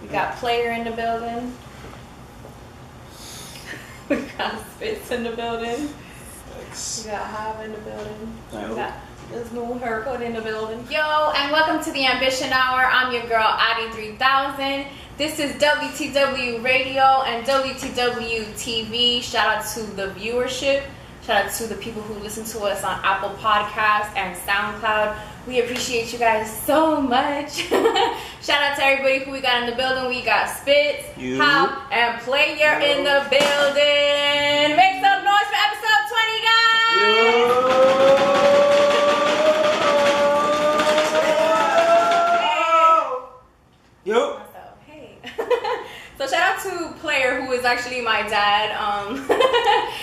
We got Player in the building. We got Spitz in the building. Thanks. We got Hive in the building. We Nope. got this new haircut in the building. Yo, and welcome to the Ambition Hour. I'm your girl, OTRII 3000. This is WTW Radio and WTW TV. Shout out to the viewership. Shout out to the people who listen to us on Apple Podcasts and Soundcloud. We appreciate you guys so much. Shout out to everybody who we got in the building. We got Spitz, Hop, and Player in the building. Make some noise for episode 20, guys! Yo! Hey. So shout out to Player, who is actually my dad.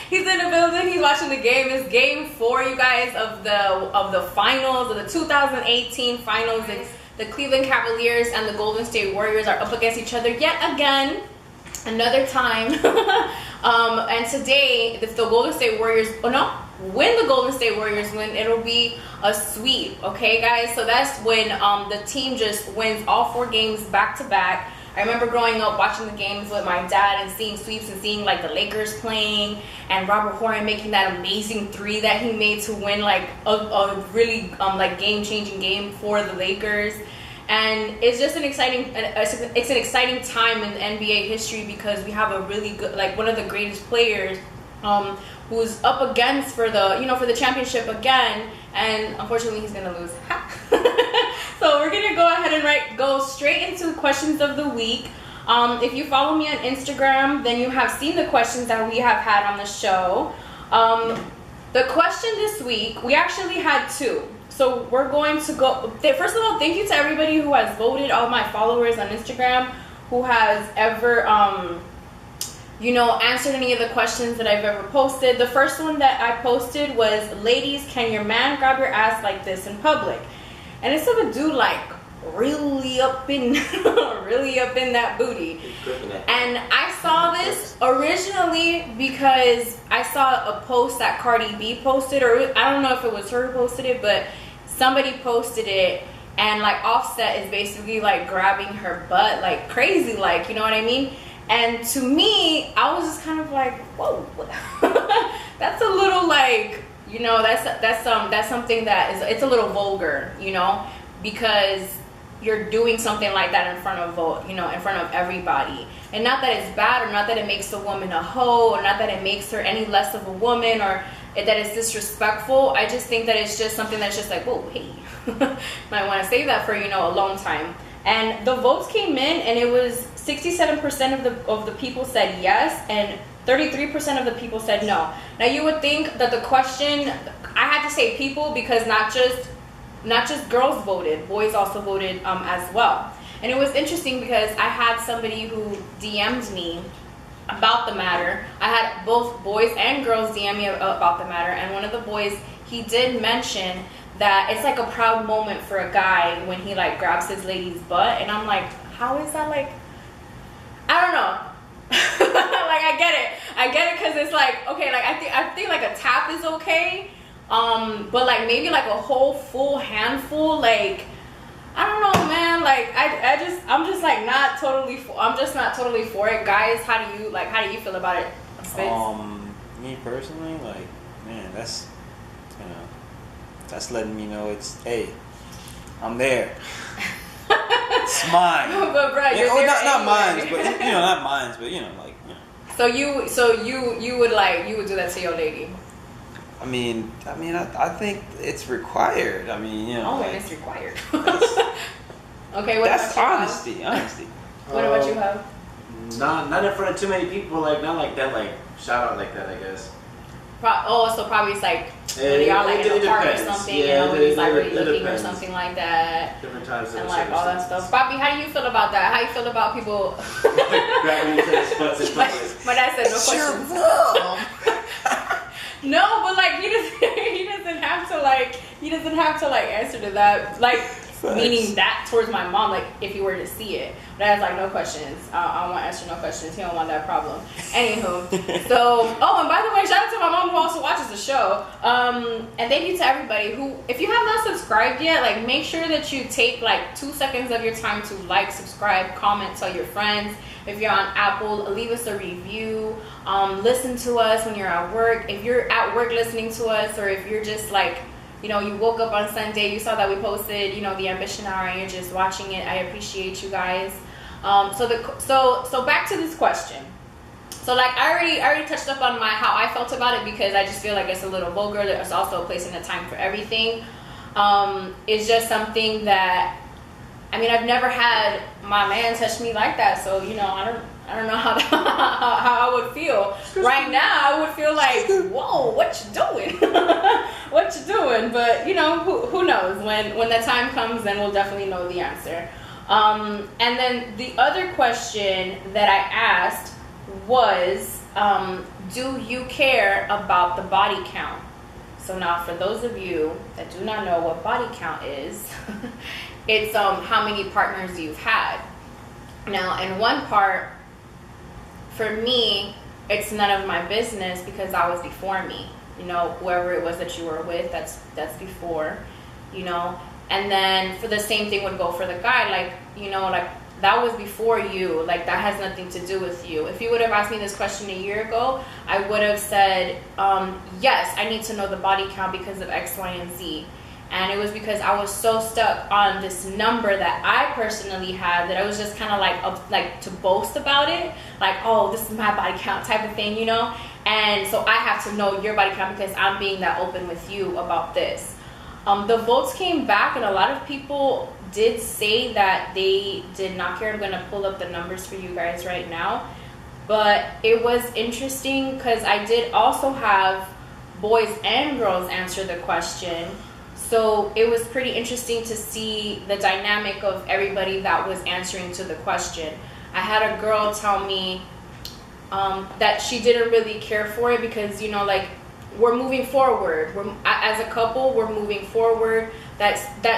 He's in the building. He's watching the game. It's game 4, you guys, of the finals of the 2018 finals. The Cleveland Cavaliers and the Golden State Warriors are up against each other yet again, another time. And today, if the Golden State Warriors, when the Golden State Warriors win, it'll be a sweep. Okay, guys. So that's when the team just wins all 4 games back to back. I remember growing up watching the games with my dad and seeing sweeps and seeing like the Lakers playing and Robert Horry making that amazing 3 that he made to win like a really like game-changing game for the Lakers. And it's just an exciting time in NBA history because we have a really good, like one of the greatest players who's up against for the championship again, and unfortunately he's gonna lose. So we're gonna go ahead and go straight into questions of the week. If you follow me on Instagram, then you have seen the questions that we have had on the show. The question this week, we actually had 2. So we're going to go, first of all, thank you to everybody who has voted, all my followers on Instagram, who has ever, answered any of the questions that I've ever posted. The first one that I posted was, ladies, can your man grab your ass like this in public? And it's of a dude like really up in that booty. And I saw this originally because I saw a post that Cardi B posted, or I don't know if it was her who posted it, but somebody posted it, and like Offset is basically like grabbing her butt like crazy, like, you know what I mean? And to me, I was just kind of like, whoa, that's a little like, that's something that is, it's a little vulgar, because you're doing something like that in front of everybody. And not that it's bad, or not that it makes the woman a hoe, or not that it makes her any less of a woman, or that it's disrespectful. I just think that it's just something that's just like, whoa, hey, might want to save that for, alone time. And the votes came in, and it was 67% of the people said yes, and 33% of the people said no. Now you would think that the question, I had to say people because not just girls voted, boys also voted as well. And it was interesting because I had somebody who DM'd me about the matter. I had both boys and girls DM me about the matter, and one of the boys, he did mention that it's like a proud moment for a guy when he like grabs his lady's butt, and I'm like, how is that like, I don't know. Like I get it because it's like, okay, like I think like a tap is okay, but like maybe like a whole full handful, like I don't know, man. Like I'm just not totally for it, guys. How do you feel about it, Spitz? Me personally, like, man, that's letting me know it's, hey, I'm there. It's mine. But bro, you're there not anyway. mine, but not mine, but like. So you would do that to your lady? I mean, I think it's required. I mean, and it's required. Okay, what that's about honesty. What about you, Hub? Not in front of too many people, like not like that, like shout out like that, I guess. So probably it's like when y'all like in a park or something, he's like really looking or something like that. Different times and like all that stuff. Bobby, how do you feel about that? How you feel about people grabbing each other's butts in public? My dad said no questions. No, but like he doesn't have to answer to that. Like meaning that towards my mom, like if he were to see it. But I was like, no questions. I don't want to answer no questions. He don't want that problem. Anywho, so, and by the way, shout out to my mom who also watches the show. And thank you to everybody who, if you have not subscribed yet, like make sure that you take like 2 seconds of your time to like, subscribe, comment, tell your friends. If you're on Apple, leave us a review. Listen to us when you're at work. If you're at work listening to us, or if you're just like, you woke up on Sunday, you saw that we posted, the Ambition Hour, and you're just watching it. I appreciate you guys. So back to this question. So like I already touched up on how I felt about it, because I just feel like it's a little vulgar. There's also a place and a time for everything. It's just something that, I've never had my man touch me like that, so I don't know how I would feel. Right now, I would feel like, whoa, what you doing? What you doing? But who knows? When the time comes, then we'll definitely know the answer. And then the other question that I asked was, do you care about the body count? So now, for those of you that do not know what body count is, it's how many partners you've had. Now, in one part, for me, it's none of my business, because I was before me. Whoever it was that you were with, that's before, And then for the same thing would go for the guy, like that was before you, like that has nothing to do with you. If you would have asked me this question a year ago, I would have said, yes, I need to know the body count because of X, Y, and Z. And it was because I was so stuck on this number that I personally had, that I was just kind of like to boast about it, like, oh, this is my body count type of thing, And so I have to know your body count because I'm being that open with you about this. The votes came back, and a lot of people did say that they did not care. I'm going to pull up the numbers for you guys right now. But it was interesting because I did also have boys and girls answer the question. So it was pretty interesting to see the dynamic of everybody that was answering to the question. I had a girl tell me that she didn't really care for it because, we're moving forward. As a couple, we're moving forward. That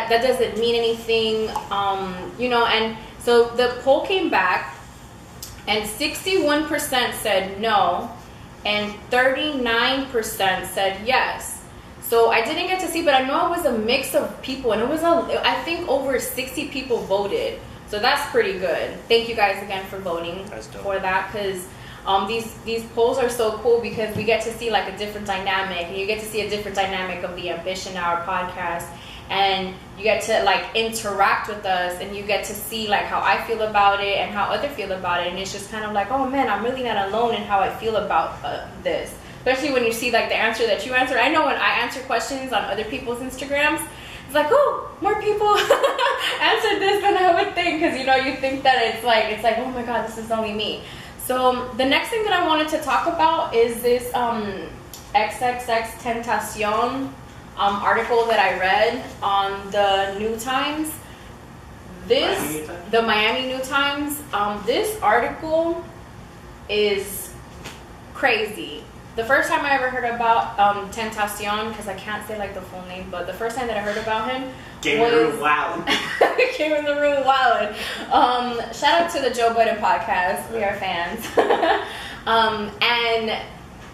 doesn't mean anything, And so the poll came back, and 61% said no, and 39% said yes. So I didn't get to see, but I know it was a mix of people, and I think over 60 people voted. So that's pretty good. Thank you guys again for voting for that, because these polls are so cool, because we get to see like a different dynamic, and you get to see a different dynamic of the Ambition Hour podcast, and you get to like interact with us, and you get to see like how I feel about it and how others feel about it, and it's just kind of like, oh man, I'm really not alone in how I feel about this. Especially when you see like the answer that you answered. I know when I answer questions on other people's Instagrams, it's like, oh, more people answered this than I would think, because you think that it's like, oh my god, this is only me. So the next thing that I wanted to talk about is this XXXTENTACION article that I read on the New Times. The Miami New Times. This article is crazy. The first time I ever heard about Tentacion, because I can't say like the full name, but the first time that I heard about him came in the room wilding. Came in the room wilding. Shout out to the Joe Budden podcast. We are fans. And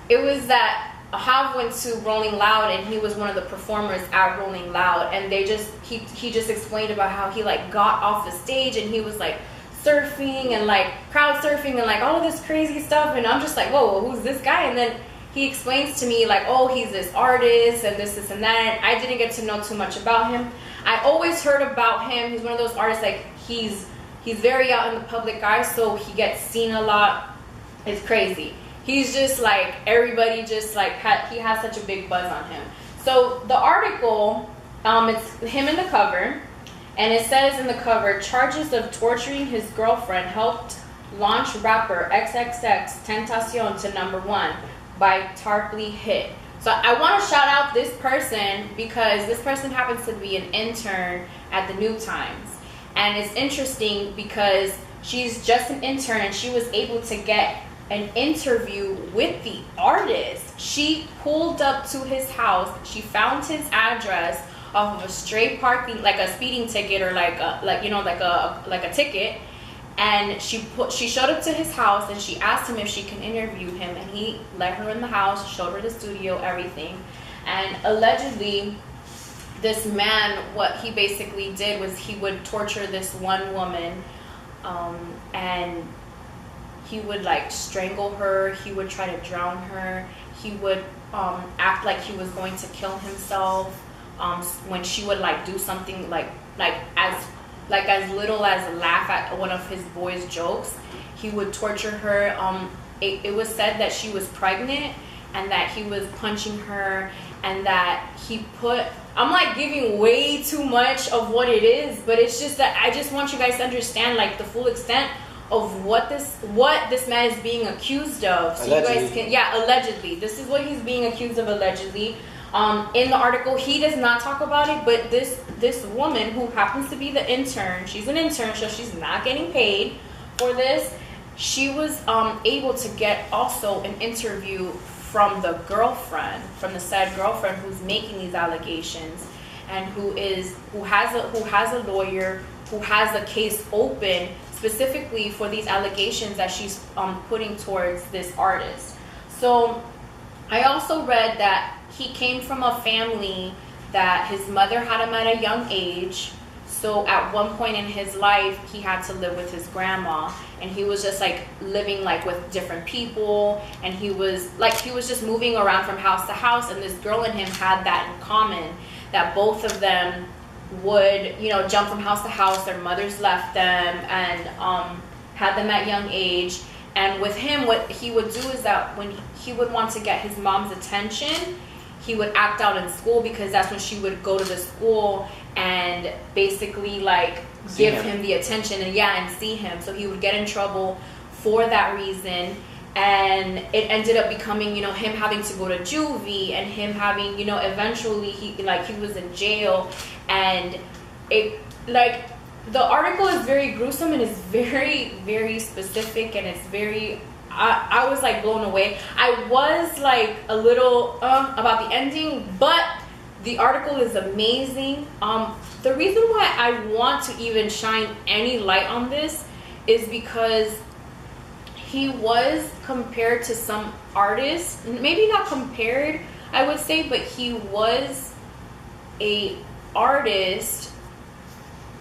it was that Hav went to Rolling Loud, and he was one of the performers at Rolling Loud, and he just explained about how he like got off the stage, and he was like surfing and like crowd surfing and like all of this crazy stuff, and I'm just like, whoa, who's this guy? And then he explains to me like, oh, he's this artist and this and that. I didn't get to know too much about him. I always heard about him. He's one of those artists, like he's very out in the public eye, so he gets seen a lot. It's crazy. He's just like, everybody just like he has such a big buzz on him. So the article, it's him in the cover. And it says in the cover, charges of torturing his girlfriend helped launch rapper XXXTENTACION to #1 by Tarpley Hit. So I want to shout out this person, because this person happens to be an intern at the New Times. And it's interesting because she's just an intern, and she was able to get an interview with the artist. She pulled up to his house. She found his address off of a straight parking, like a speeding ticket or like a ticket. And she showed up to his house and she asked him if she can interview him, and he let her in the house, showed her the studio, everything. And allegedly, this man, what he basically did was he would torture this one woman, and he would like strangle her, he would try to drown her, he would act like he was going to kill himself when she would like do something like as little as laugh at one of his boys' jokes. He would torture her. It was said that she was pregnant and that he was punching her, and that he put, I'm like giving way too much of what it is, but it's just that I just want you guys to understand like the full extent of what this man is being accused of. So allegedly. You guys can, allegedly. This is what he's being accused of, allegedly. In the article, he does not talk about it, but this woman who happens to be the intern, she's an intern, so she's not getting paid for this. She was able to get also an interview from the girlfriend, from the said girlfriend who's making these allegations, and who has a lawyer, who has a case open specifically for these allegations that she's putting towards this artist. So I also read that he came from a family that his mother had him at a young age. So at one point in his life, he had to live with his grandma, and he was just like living like with different people, and he was just moving around from house to house. And this girl and him had that in common, that both of them would, jump from house to house. Their mothers left them and had them at young age. And with him, what he would do is that when he would want to get his mom's attention, he would act out in school, because that's when she would go to the school and basically like give him the attention and see him. So he would get in trouble for that reason, and it ended up becoming, him having to go to juvie, and him having, eventually he was in jail. And it, like, the article is very gruesome and it's very, very specific, and it's very, I was like blown away. I was like a little about the ending, but the article is amazing. The reason why I want to even shine any light on this is because he was compared to some artists, maybe not compared, I would say, but he was a artist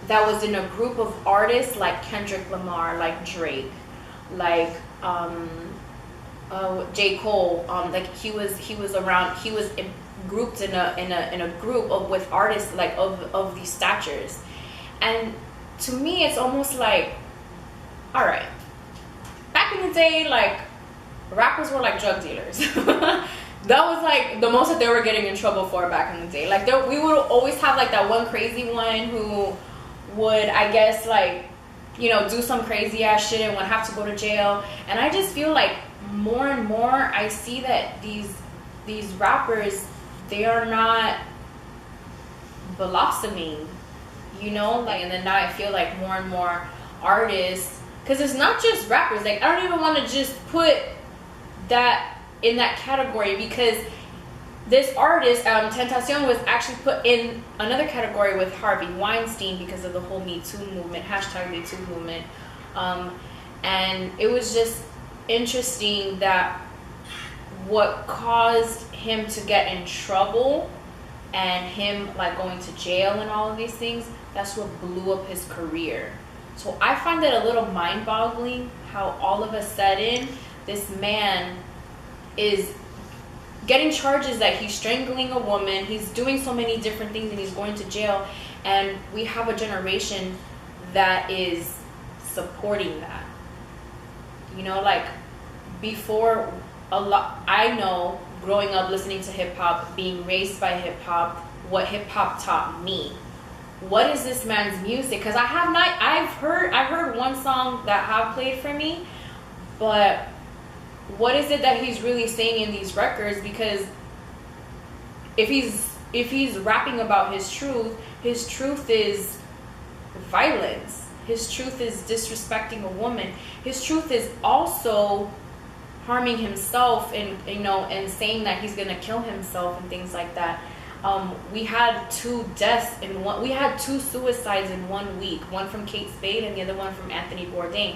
that was in a group of artists like Kendrick Lamar, like Drake, like J. Cole. Like he was around. He was grouped in a group with artists like of these statures. And to me, it's almost like, all right, back in the day, like rappers were like drug dealers. That was like the most that they were getting in trouble for back in the day. Like we would always have like that one crazy one who would, I guess, like, do some crazy ass shit and would have to go to jail. And I just feel like more and more I see that these rappers, they are not blossoming, like, and then now I feel like more and more artists, because it's not just rappers, like I don't even want to just put that in that category, because this artist, Tentacion, was actually put in another category with Harvey Weinstein because of the whole Me Too movement, #MeToo movement. And it was just interesting that what caused him to get in trouble and him like going to jail and all of these things, that's what blew up his career. So I find it a little mind-boggling how all of a sudden this man is getting charges that he's strangling a woman, he's doing so many different things, and he's going to jail. And we have a generation that is supporting that. Like before, I know growing up listening to hip hop, being raised by hip hop, what hip hop taught me. What is this man's music? Because I've heard one song that have played for me, but what is it that he's really saying in these records? Because if he's rapping about his truth is violence. His truth is disrespecting a woman. His truth is also harming himself and and saying that he's gonna kill himself and things like that. we had 2 deaths in one. We had 2 suicides in 1 week. One from Kate Spade and the other one from Anthony Bourdain.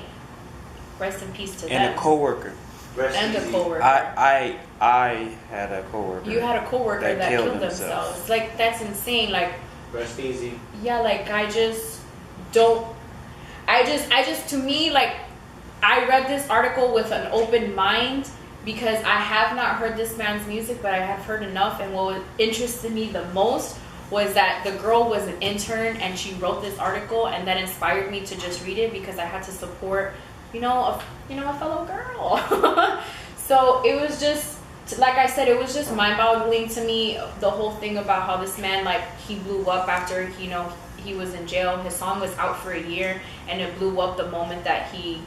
Rest in peace to them. And a coworker. And a coworker. I had a coworker. You had a coworker that killed themselves. Like, that's insane. Like, rest easy. Yeah, like, I just don't. I just to me, like, I read this article with an open mind because I have not heard this man's music, but I have heard enough. And what interested me the most was that the girl was an intern and she wrote this article, and that inspired me to just read it because I had to support, a fellow girl. So it was just, like I said, it was just mind-boggling to me, the whole thing about how this man, like, he blew up after, he was in jail. His song was out for a year, and it blew up the moment that he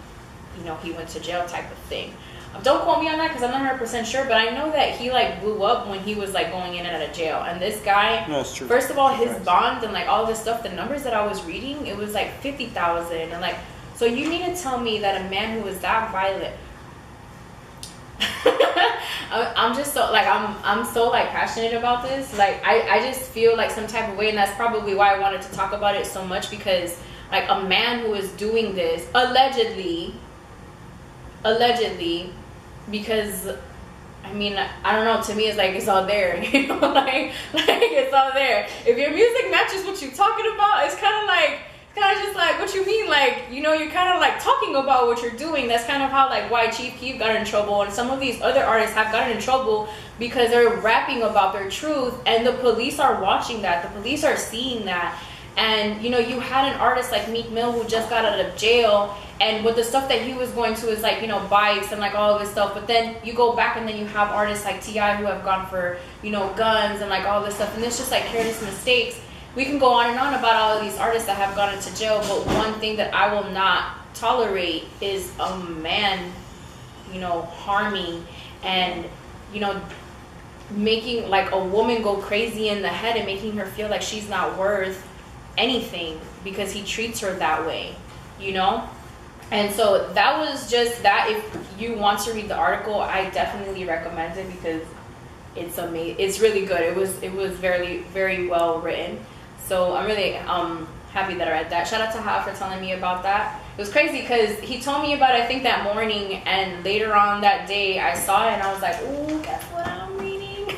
went to jail, type of thing. Don't quote me on that because I'm not 100% sure, but I know that he, like, blew up when he was, like, going in and out of jail. And this guy, no, it's true. First of all, his bond and, like, all this stuff, the numbers that I was reading, it was, like, 50,000. And, like, so you need to tell me that a man who was that violent, I'm just so, like, I'm so, like, passionate about this. Like, I just feel like some type of way, and that's probably why I wanted to talk about it so much, because, like, a man who is doing this, allegedly, because, I mean, I don't know, to me it's like, it's all there, like it's all there. If your music matches what you're talking about, it's kind of just like, what you mean, like, you're kind of like talking about what you're doing. That's kind of how, like, why Chief Keef got in trouble, and some of these other artists have gotten in trouble because they're rapping about their truth, and the police are watching that, the police are seeing that. And you had an artist like Meek Mill who just got out of jail, and with the stuff that he was going to is like, bikes and like all of this stuff. But then you go back and then you have artists like TGIA who have gone for, guns and like all this stuff. And it's just like careless mistakes. We can go on and on about all of these artists that have gone into jail. But one thing that I will not tolerate is a man, harming and, making like a woman go crazy in the head and making her feel like she's not worth anything because he treats her that way, And so that was just that. If you want to read the article, I definitely recommend it because it's amazing. It's really good. It was very, very well written. So I'm really happy that I read that. Shout out to Ha for telling me about that. It was crazy because he told me about it, I think, that morning, and later on that day I saw it and I was like, ooh, guess what I'm reading?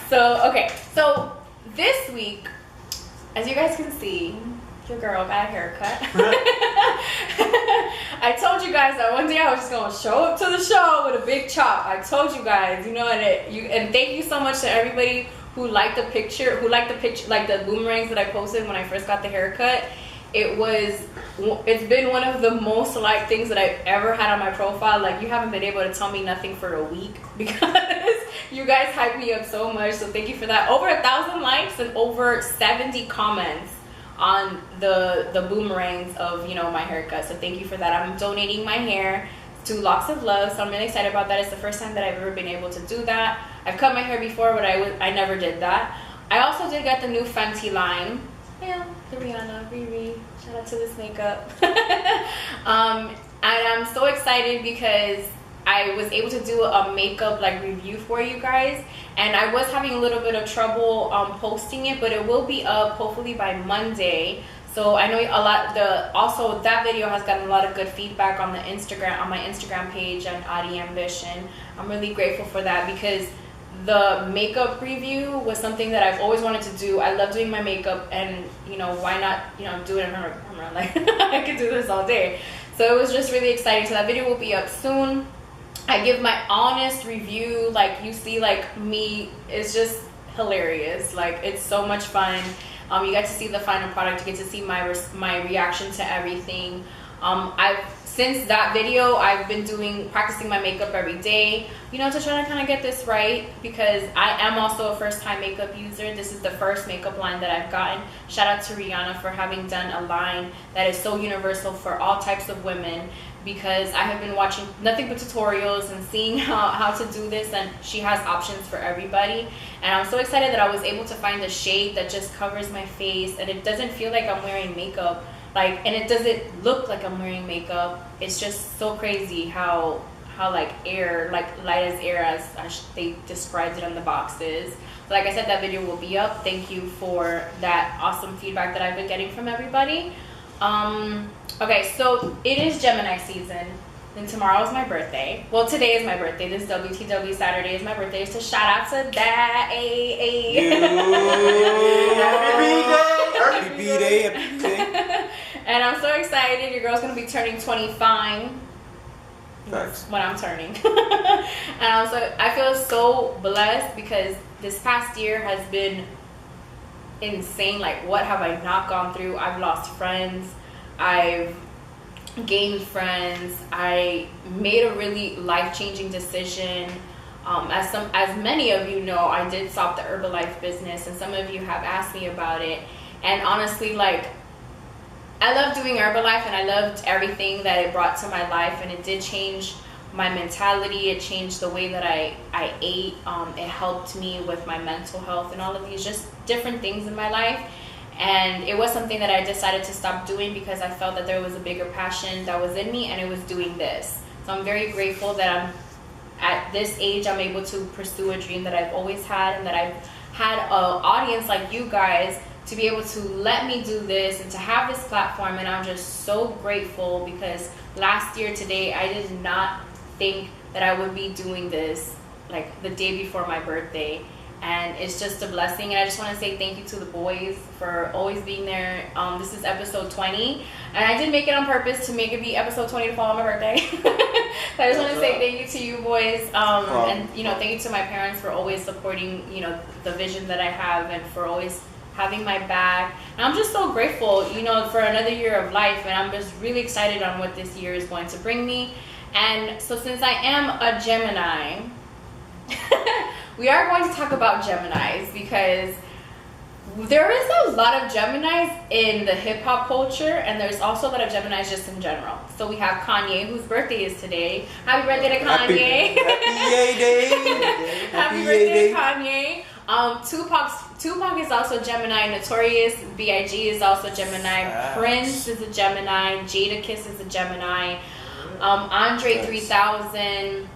So this week, as you guys can see, your girl got a haircut. I told you guys that one day I was just gonna show up to the show with a big chop. I told you guys, and thank you so much to everybody who liked the picture, like the boomerangs that I posted when I first got the haircut. It's been one of the most liked things that I've ever had on my profile. Like, you haven't been able to tell me nothing for a week because you guys hyped me up so much. So thank you for that. Over 1,000 likes and over 70 comments on the boomerangs of my haircut. So thank you for that. I'm donating my hair to Locks of Love, so I'm really excited about that. It's the first time that I've ever been able to do that. I've cut my hair before, but I never did that. I also did get the new Fenty line. Yeah, the Rihanna, Riri. Shout out to this makeup. And I'm so excited because I was able to do a makeup review for you guys, and I was having a little bit of trouble posting it, but it will be up hopefully by Monday. So I know also that video has gotten a lot of good feedback on my Instagram page and OTRII Ambition. I'm really grateful for that because the makeup review was something that I've always wanted to do. I love doing my makeup, and why not do it in front of a camera? Like, I could do this all day. So it was just really exciting. So that video will be up soon. I give my honest review. Like, you see, me, it's just hilarious. Like, it's so much fun. You get to see the final product. You get to see my reaction to everything. Since that video, I've been practicing my makeup every day, to try to kind of get this right, because I am also a first-time makeup user. This is the first makeup line that I've gotten. Shout out to Rihanna for having done a line that is so universal for all types of women, because I have been watching nothing but tutorials and seeing how to do this, and she has options for everybody. And I'm so excited that I was able to find a shade that just covers my face, and it doesn't feel like I'm wearing makeup. And it doesn't look like I'm wearing makeup. It's just so crazy how how like air, like light as air, as they described it on the boxes. So like I said, that video will be up. Thank you for that awesome feedback that I've been getting from everybody. Okay, so it is Gemini season, and tomorrow is my birthday. Well, today is my birthday. This WTW Saturday is my birthday. So shout out to that. Happy B-Day. And I'm so excited. Your girl's gonna be turning 25. Thanks. When I'm turning. And also, I feel so blessed because this past year has been insane. Like, what have I not gone through? I've lost friends. I've gained friends. I made a really life-changing decision. As many of you know, I did stop the Herbalife business, and some of you have asked me about it. And honestly, like, I love doing Herbalife, and I loved everything that it brought to my life, and it did change my mentality. It changed the way that I ate. It helped me with my mental health and all of these just different things in my life. And it was something that I decided to stop doing because I felt that there was a bigger passion that was in me, and it was doing this. So I'm very grateful that I'm at this age, I'm able to pursue a dream that I've always had, and that I've had an audience like you guys to be able to let me do this and to have this platform. And I'm just so grateful because last year today, I did not think that I would be doing this like the day before my birthday. And it's just a blessing. And I just want to say thank you to the boys for always being there. This is episode 20. And I did make it on purpose to make it be episode 20 to fall on my birthday. So I just want to say thank you to you boys. And, you know, thank you to my parents for always supporting, you know, the vision that I have, and for always having my back. And I'm just so grateful, you know, for another year of life. And I'm just really excited on what this year is going to bring me. And so since I am a Gemini, we are going to talk about Geminis because there is a lot of Geminis in the hip-hop culture, and there's also a lot of Geminis just in general. So we have Kanye, whose birthday is today. Happy birthday to Kanye. Happy Yay Day. Happy birthday, Kanye. Tupac is also Gemini. Notorious B.I.G. is also Gemini. Prince is a Gemini. Jadakiss is a Gemini. Andre 3000.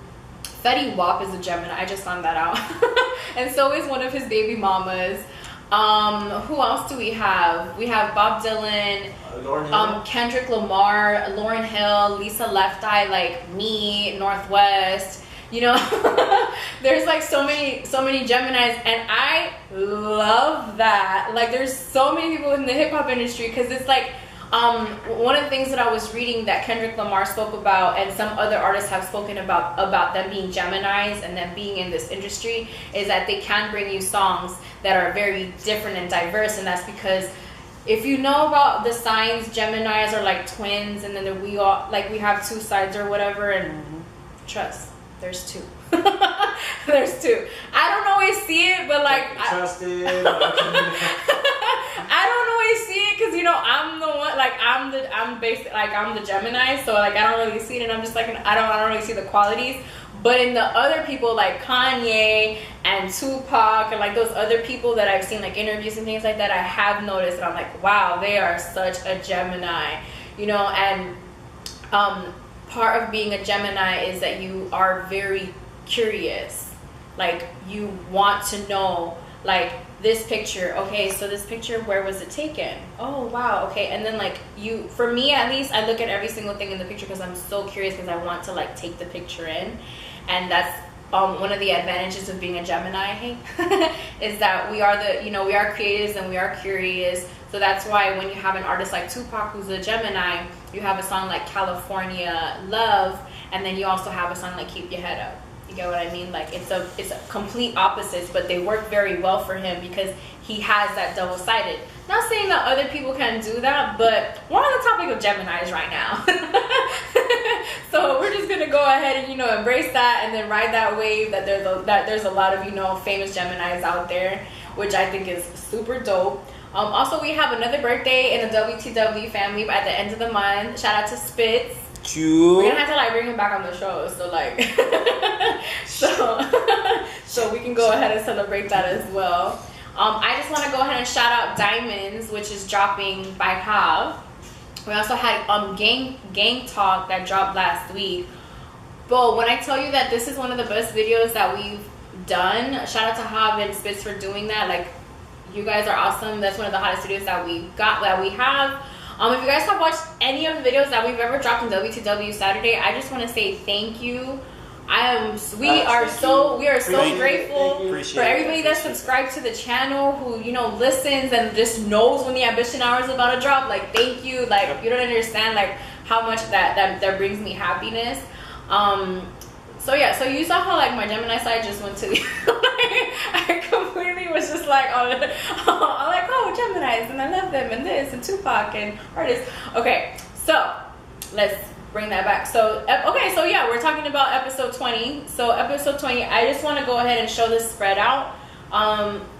Fetty Wap is a Gemini. I just found that out. And so is one of his baby mamas. Who else do we have? We have Bob Dylan, Kendrick Lamar, Lauryn Hill, Lisa Left Eye, like me, Northwest. You know, there's like so many Geminis, and I love that. Like, there's so many people in the hip hop industry, because it's like, one of the things that I was reading that Kendrick Lamar spoke about, and some other artists have spoken about them being Geminis and them being in this industry, is that they can bring you songs that are very different and diverse. And that's because if you know about the signs, Geminis are like twins, and then we have two sides or whatever, and trust, there's two. There's two. I don't always see it, but like I don't always see it, because, you know, I'm the one, like, I'm the Gemini, so like I don't really see it, and I'm just like, I don't really see the qualities. But in the other people like Kanye and Tupac and like those other people that I've seen like interviews and things like that, I have noticed, and I'm like, wow, they are such a Gemini, you know. And part of being a Gemini is that you are very curious. Like, you want to know, like, this picture, okay, so this picture, where was it taken? Oh, wow, okay. And then, like, for me at least, I look at every single thing in the picture because I'm so curious, because I want to, like, take the picture in. And that's one of the advantages of being a Gemini, is that we are we are creatives and we are curious. So that's why when you have an artist like Tupac, who's a Gemini, you have a song like California Love, and then you also have a song like Keep Your Head Up. You get what I mean? Like, it's a complete opposites, but they work very well for him because he has that double-sided. Not saying that other people can do that, but we're on the topic of Geminis right now. So we're just gonna go ahead and, you know, embrace that, and then ride that wave that there's a lot of, you know, famous Geminis out there, which I think is super dope. Also, we have another birthday in the WTW family at the end of the month. Shout out to Spitz. We're gonna have to like bring him back on the show, so like so we can go ahead and celebrate that as well. I just want to go ahead and shout out Diamonds, which is dropping by Hav. We also had Gang Talk that dropped last week. But when I tell you that this is one of the best videos that we've done, shout out to Hav and Spitz for doing that. Like, you guys are awesome. That's one of the hottest videos that we have. If you guys have watched any of the videos that we've ever dropped in WTW Saturday, I just want to say thank you. We are so grateful for everybody that subscribed to the channel, who, you know, listens and just knows when the Ambition Hour is about to drop. Like, thank you. Like, you don't understand like how much that brings me happiness. So yeah, so you saw how like my Gemini side just went to the I completely was just like I'm like, oh, Geminis, and I love them, and this, and Tupac, and artists. Okay, so let's bring that back. So okay, so yeah, we're talking about episode 20. So episode 20, I just want to go ahead and show this spread out.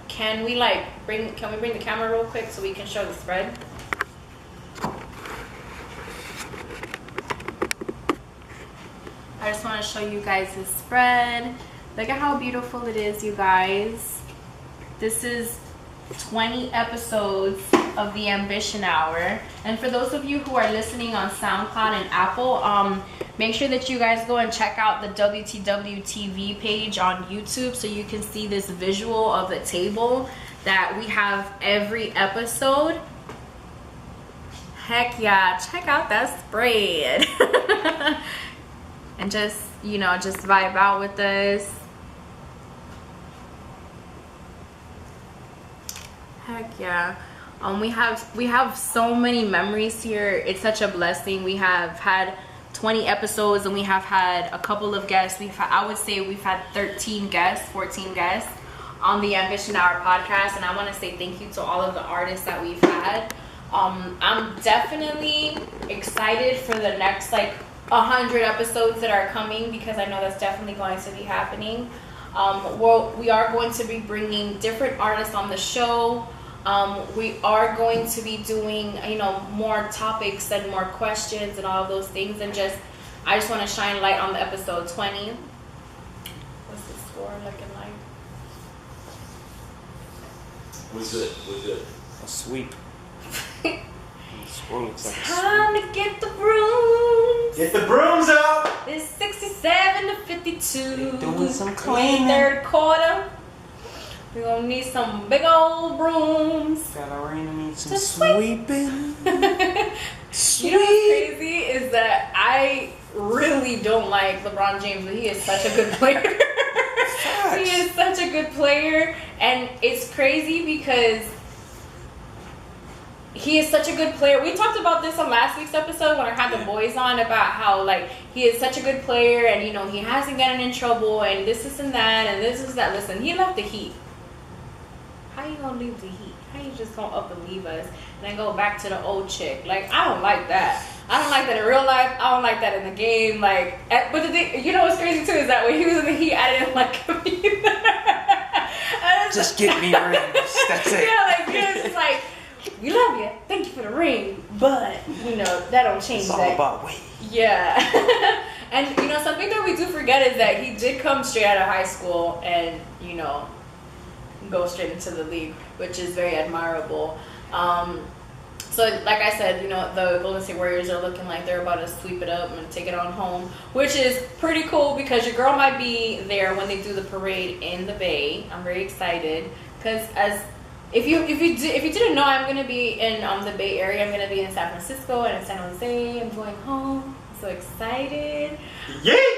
Can we bring the camera real quick so we can show the spread? I just want to show you guys the spread. Look at how beautiful it is, you guys. This is 20 episodes of the Ambition Hour. And for those of you who are listening on SoundCloud and Apple, make sure that you guys go and check out the WTW TV page on YouTube so you can see this visual of the table that we have every episode. Heck yeah, check out that spread. And just, you know, just vibe out with us. Heck yeah. We have so many memories here. It's such a blessing. We have had 20 episodes and we have had a couple of guests. I would say we've had 13 guests, 14 guests on the Ambition Hour podcast, and I want to say thank you to all of the artists that we've had. I'm definitely excited for the next 100 episodes that are coming, because I know that's definitely going to be happening. We are going to be bringing different artists on the show. We are going to be doing, you know, more topics and more questions and all of those things, and I just want to shine light on the episode 20. What's the score looking like? We're good. A sweep. Time to get the brooms. Get the brooms out. It's 67 to 52. Doing some cleaning. Third quarter. We're gonna need some big old brooms. Gotta need some sweeping. You know what's crazy is that I really don't like LeBron James, but he is such a good player. He is such a good player, and it's crazy because he is such a good player. We talked about this on last week's episode when I had the boys on, about how he is such a good player, and you know, he hasn't gotten in trouble, and this and that, and this is that. Listen, he left the Heat. How you gonna leave the Heat? How you just gonna up and leave us and then go back to the old chick? I don't like that. I don't like that in real life. I don't like that in the game. But the thing, you know what's crazy too, is that when he was in the Heat, I didn't like him either. Just get me rings. That's it. Yeah, it's like, we love you. Thank you for the ring. But, you know, that don't change it's all that. about weight. Yeah. And, you know, something that we do forget is that he did come straight out of high school and, you know, go straight into the league, which is very admirable. So, like I said, you know, the Golden State Warriors are looking like they're about to sweep it up and take it on home, which is pretty cool because your girl might be there when they do the parade in the Bay. I'm very excited because if you didn't know, I'm gonna be in the Bay Area. I'm gonna be in San Francisco and in San Jose. I'm going home. I'm so excited. Yay!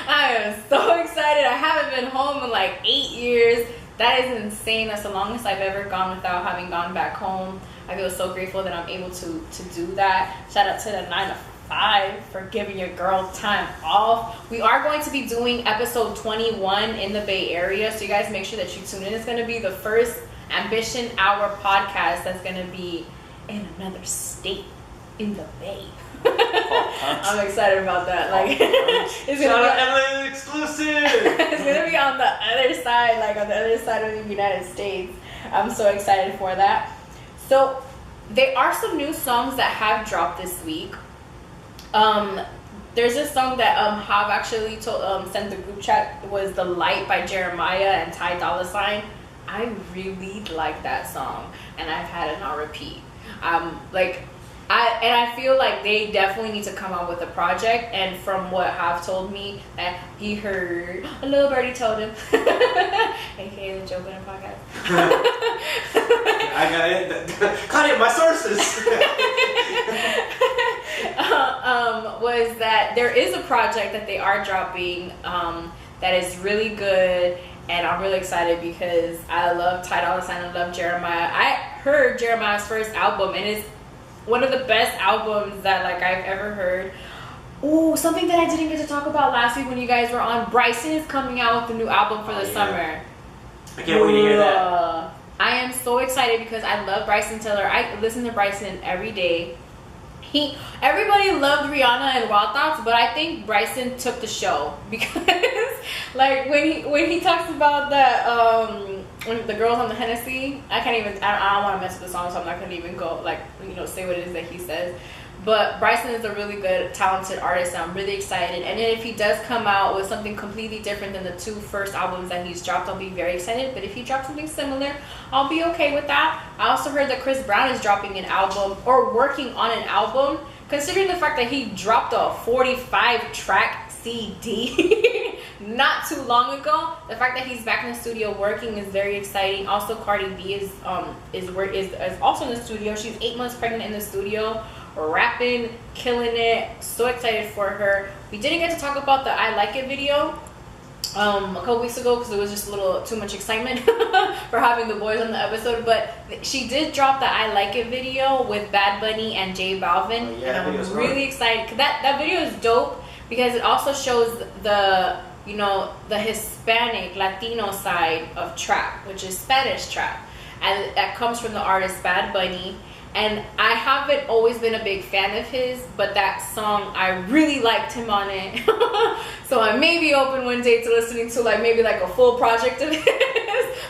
I am so excited. I haven't been home in 8 years. That is insane. That's the longest I've ever gone without having gone back home. I feel so grateful that I'm able to do that. Shout out to the 9 to 5 for giving your girl time off. We are going to be doing episode 21 in the Bay Area, so you guys make sure that you tune in. It's going to be the first Ambition Hour podcast that's going to be in another state in the Bay. I'm excited about that. It's gonna be LA exclusive. It's gonna be on the other side, on the other side of the United States. I'm so excited for that. So there are some new songs that have dropped this week. There's a song that Hav actually sent the group chat. It was "The Light" by Jeremiah and Ty Dolla $ign. I really like that song, and I've had it on repeat. I feel like they definitely need to come out with a project. And from what Hav told me, that he heard a little birdie told him, aka the Joe Budden podcast. I got it. Cut it. My sources. Was that there is a project that they are dropping that is really good. And I'm really excited because I love Ty Dolla $ign. I love Jeremiah. I heard Jeremiah's first album, and it's one of the best albums that like I've ever heard. Ooh, something that I didn't get to talk about last week when you guys were on. Bryson is coming out with a new album for the summer. I can't wait to hear that. I am so excited because I love Bryson Tiller. I listen to Bryson every day. Everybody loved Rihanna and Wild Thoughts, but I think Bryson took the show because, like, when he talks about that when the girls on the Hennessy, I don't want to mess with the song, so I'm not gonna even go say what it is that he says. But Bryson is a really good, talented artist, and I'm really excited. And then if he does come out with something completely different than the 2 first albums that he's dropped, I'll be very excited. But if he drops something similar, I'll be okay with that. I also heard that Chris Brown is dropping an album, or working on an album, considering the fact that he dropped a 45-track CD not too long ago. The fact that he's back in the studio working is very exciting. Also, Cardi B is also in the studio. She's 8 months pregnant in the studio, rapping, killing it. So excited for her. We didn't get to talk about the I Like It video a couple weeks ago because it was just a little too much excitement for having the boys on the episode, but she did drop the I Like It video with Bad Bunny and J Balvin. Oh, yeah, and I'm really excited because that video is dope because it also shows the Hispanic Latino side of trap, which is Spanish trap, and that comes from the artist Bad Bunny. And I haven't always been a big fan of his, but that song, I really liked him on it. So I may be open one day to listening to maybe a full project of his.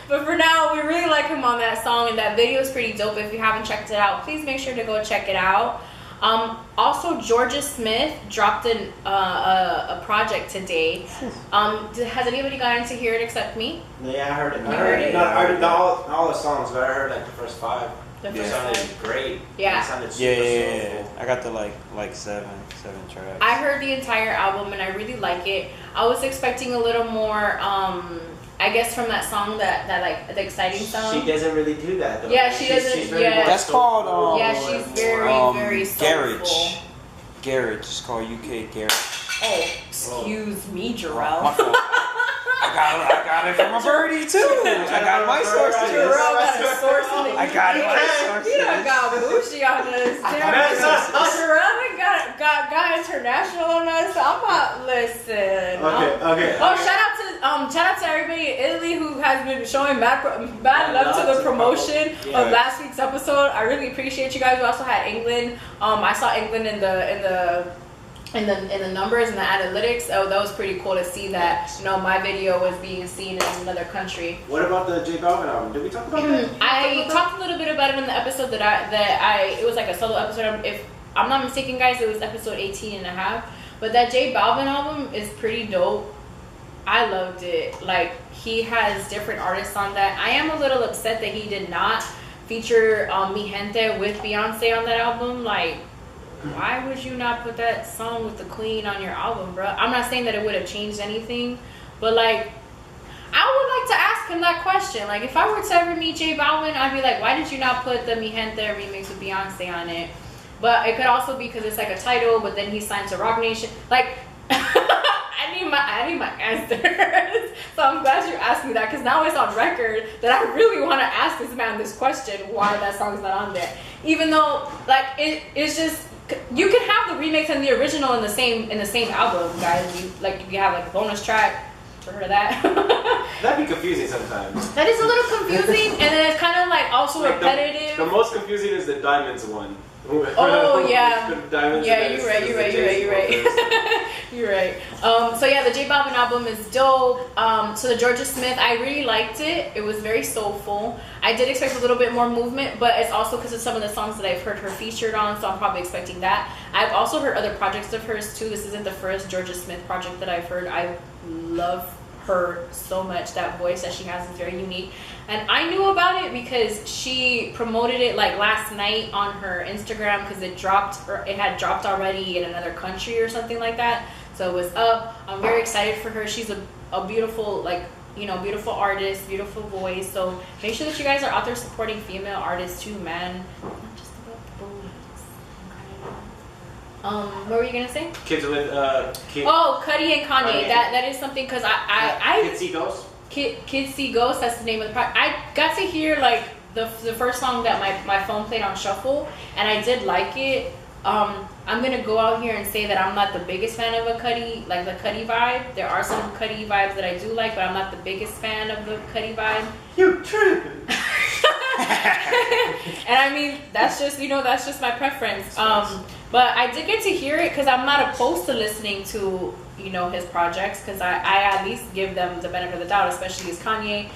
But for now, we really like him on that song, and that video is pretty dope. If you haven't checked it out, please make sure to go check it out. Also, Georgia Smith dropped a project today. Has anybody gotten to hear it except me? Yeah, I heard it. I heard not all the songs, but I heard the first 5. It sounded great. Yeah. It sounded super soulful. I got the like seven tracks. I heard the entire album and I really like it. I was expecting a little more, I guess, from that song, that the exciting song. She doesn't really do that though. Yeah, she doesn't. She's very That's called yeah, she's very very soulful. Garage. It's called UK Garage. Oh, excuse me, Jarrell. My fault. I got it from a birdie too. I got my sources. Jarrell got a source in the I got my sources. You done got bougie on us. Jarrell got international on us. I'm not listen. Okay. Oh, shout out to everybody in Italy who has been showing bad love to the promotion of last week's episode. I really appreciate you guys. We also had England. I saw England in the numbers and the analytics. Oh, that was pretty cool to see that my video was being seen in another country. What about the J Balvin album? Did we talk about that? I talked a little bit about it in the episode it was like a solo episode. If I'm not mistaken, guys, it was episode 18 and a half. But that J Balvin album is pretty dope. I loved it. He has different artists on that. I am a little upset that he did not feature Mi Gente with Beyonce on that album. Why would you not put that song with the Queen on your album, bro? I'm not saying that it would have changed anything, but I would like to ask him that question. If I were to ever meet J Balvin, I'd be like, why did you not put the Mi Gente remix with Beyonce on it? But it could also be because it's a title, but then he signed to Rock Nation. I need my answers. So I'm glad you asked me that, because now it's on record that I really want to ask this man this question, why that song's not on there. Even though it's just, you can have the remix and the original in the same album, guys. You have a bonus track. Ever heard of that? That'd be confusing sometimes. That is a little confusing, and then it's kind of also repetitive. The most confusing is the Diamonds one. Oh yeah. Diamonds. Yeah, you're right. You're right. So yeah, the J Balvin album is dope. So the Georgia Smith, I really liked it. It was very soulful. I did expect a little bit more movement, but it's also because of some of the songs that I've heard her featured on, so I'm probably expecting that. I've also heard other projects of hers too. This isn't the first Georgia Smith project that I've heard. I love her so much. That voice that she has is very unique. And I knew about it because she promoted it like last night on her Instagram because it had dropped already in another country or something like that. So it was up. I'm very excited for her. She's a beautiful, like, you know, beautiful artist, beautiful voice. So make sure that you guys are out there supporting female artists too, man. Not just about the boys. What were you gonna say? Kids with Oh, Cudi and Kanye. That is something because I Kids See Ghosts. Kids See Ghosts. That's the name of the project. I got to hear like the first song that my phone played on shuffle, and I did like it. I'm gonna go out here and say that I'm not the biggest fan of the Cudi vibe. There are some Cudi vibes that I do like, but I'm not the biggest fan of the Cudi vibe. You tripping? And I mean, that's just my preference. But I did get to hear it because I'm not opposed to listening to, you know, his projects because I at least give them the benefit of the doubt, especially as Kanye.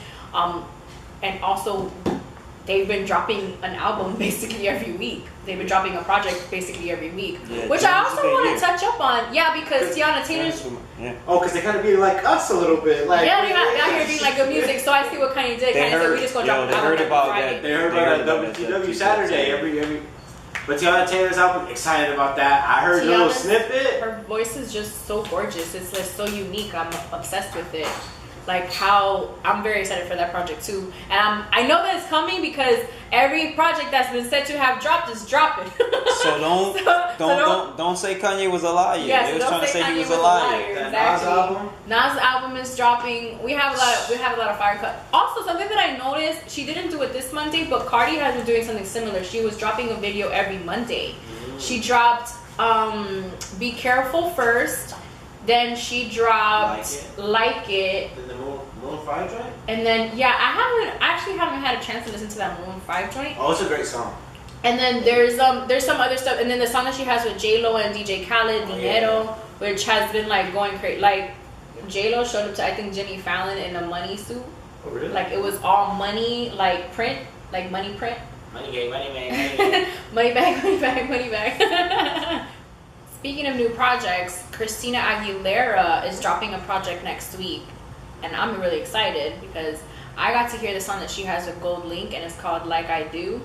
And also, they've been dropping an album basically every week. They've been dropping a project basically every week, which I also want to touch up on. Yeah, because Tiana Taylor's. Yeah. Oh, because they kind of be like us a little bit. Like, yeah, they're out here doing like good music. So I see what Kanye did. Kanye said we just gonna drop an album every Friday. They heard about WTW Saturday every. But Tiana Taylor's album, excited about that. I heard a little snippet. Her voice is just so gorgeous. It's just so unique. I'm obsessed with it. Like how I'm very excited for that project too, and I know that it's coming because every project that's been said to have dropped is dropping. So don't say Kanye was a liar. Yes, they was trying to say he was a liar. Exactly. Nas album is dropping. We have a lot of fire cut. Also, something that I noticed, she didn't do it this Monday, but Cardi has been doing something similar. She was dropping a video every Monday. She dropped Be Careful first. Then she dropped Like It. Then the Moon 5 joint? And then, yeah, I actually haven't had a chance to listen to that Moon 5 joint. Oh, it's a great song. And then there's some other stuff. And then the song that she has with J-Lo and DJ Khaled, Dinero, which has been like going crazy. Like, J-Lo showed up to, I think, Jimmy Fallon in a money suit. Oh, really? Like, it was all money, like print, like money print. Money gang, money bag. Money bag. Speaking of new projects, Christina Aguilera is dropping a project next week, and I'm really excited because I got to hear the song that she has with Gold Link, and it's called Like I Do,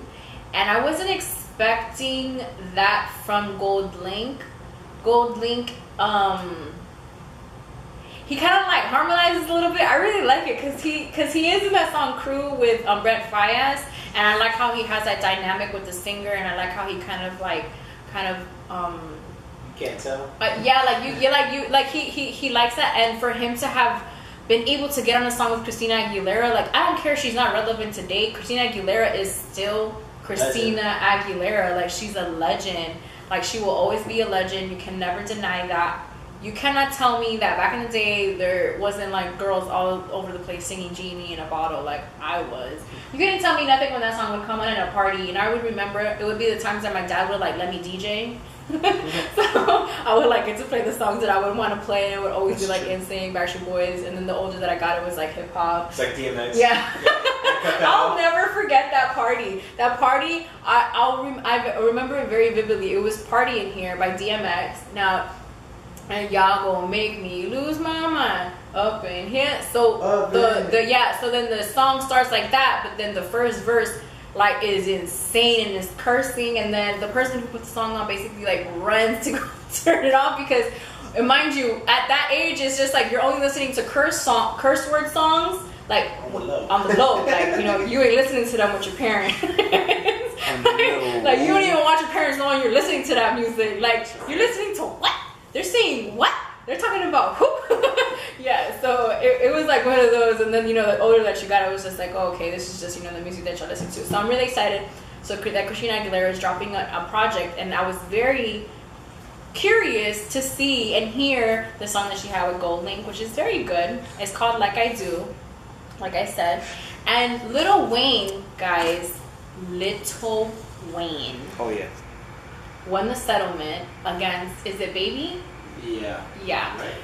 and I wasn't expecting that from Gold Link. Gold Link, he kind of like harmonizes a little bit. I really like it because he is in that song Crew with Brent Faiyaz, and I like how he has that dynamic with the singer, and I like how he kind of Can't tell. He likes that, and for him to have been able to get on a song with Christina Aguilera, like I don't care if she's not relevant today. Christina Aguilera is still Christina Aguilera. Like she's a legend. Like she will always be a legend. You can never deny that. You cannot tell me that back in the day there wasn't like girls all over the place singing Genie in a Bottle like I was. You couldn't tell me nothing when that song would come on at a party, and I would remember it would be the times that my dad would like let me DJ. So I would like get to play the songs that I would want to play, and it would always be like NSYNC, Backstreet Boys, and then the older that I got, it was like hip hop. It's like DMX. Yeah. I'll never forget that party. That party, I remember it very vividly. It was Party in Here by DMX. Now, and y'all gonna make me lose my mind up in here. So so then the song starts like that, but then the first verse like is insane and is cursing, and then the person who put the song on basically like runs to go turn it off because, and mind you, at that age it's just like you're only listening to curse word songs like on the low, like you know you ain't listening to them with your parents. Like you don't even want your parents knowing you're listening to that music. Like you're listening to what? They're saying what? They're talking about who? Yeah, so it was like one of those, and then, you know, the older that you got, it was just like, oh, okay, this is just, you know, the music that y'all listen to. So I'm really excited. So that Christina Aguilera is dropping a project, and I was very curious to see and hear the song that she had with Gold Link, which is very good. It's called Like I Do, like I said. And Lil Wayne, guys, Lil Wayne. Oh, yeah. Won the settlement against, is it Baby? Yeah. Yeah. Right.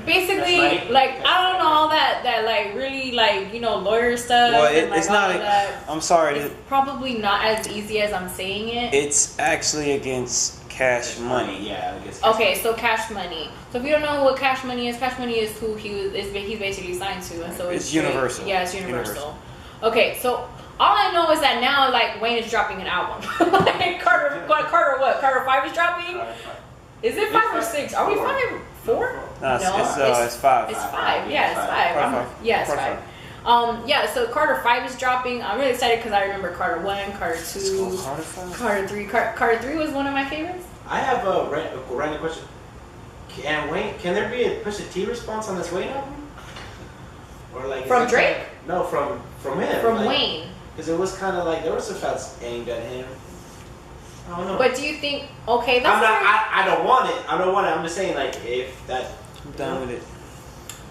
Basically, like I don't know all that like really like, you know, lawyer stuff. Well, and, like, it's not. I'm sorry. It's probably not as easy as I'm saying it. It's actually against Cash Money. Yeah, I guess. Okay, so Cash Money. So if you don't know what Cash Money is who he's basically signed to, and so it's Universal. Yeah, it's Universal. Okay, so all I know is that now like Wayne is dropping an album. Like Carter what? Carter 5 is dropping. Is it 5 or 6? Are we 5? 4? No, it's 5. It's 5. Yeah, it's 5. Yeah, it's 5. Yeah, so Carter 5 is dropping. I'm really excited because I remember Carter 1, Carter 2, Carter 3. Carter 3 was one of my favorites. I have a random question. Can there be a Pusha T response on this Wayne album? Or like from Drake? No, from him. From Wayne. Because it was kind of like there were some shots aimed at him. I don't know. But do you think? Okay, that's. I don't want it. I'm just saying like if that. I'm done with it.